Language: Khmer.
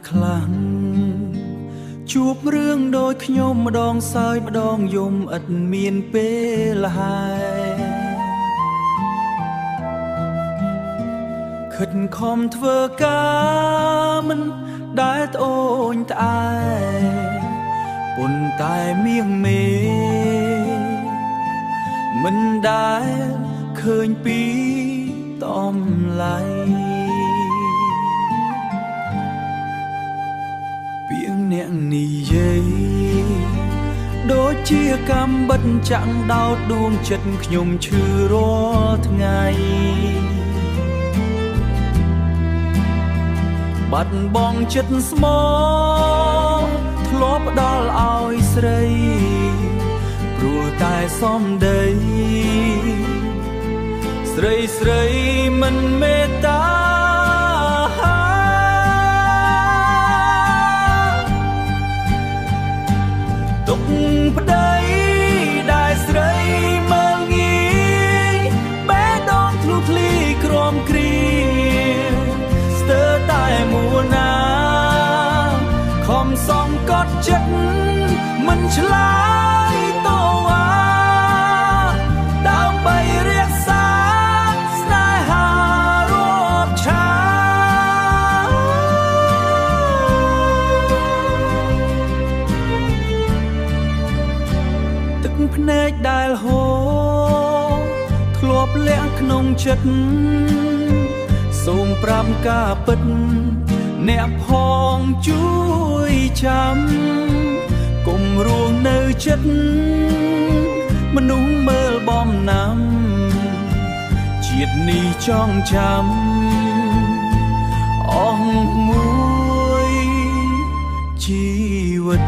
ខ្លាំងជួបរឿងដូចខ្ញុំម្ដងសើចម្ដងយំឥតមានពេលហើយខិតខំធ្វើការមិនដែលត្អូញត្អែប៉ុន្តែមៀងមេមិនដែលឃើញពីតំឡៃពាងអ្នកនិយាយដូចជាកំបិតចាំងដោតដួងចិត្តខ្ញុំឈឺរាល់ថ្ងៃបាត់បង់ចិត្តស្មោះធ្លាប់ផ្ដល់ឲ្យស្រីព្រោះតែសំដីស្រីមិនមេត្តាទុកប្តីដែលស្រីមើលងាយបេះដូងធ្លុះធ្លាយក្រំគ្រាស្ទើរតែមួណាខំសងកត់ចិត្តមិនឆ្លើយតវ៉ាដើម្បីរក្សាស្នេហារាប់ឆាទឹកភ្នែកដែលហូរធ្លាប់លាក់ក្នុងចិត្តសូមប្រាប់ការពិតអ្នកផងជួយចាំកុំរួងនៅចិត្តមនុស្សមើលបំណាំជាតិនេះចងចាំអស់មួយជីវិត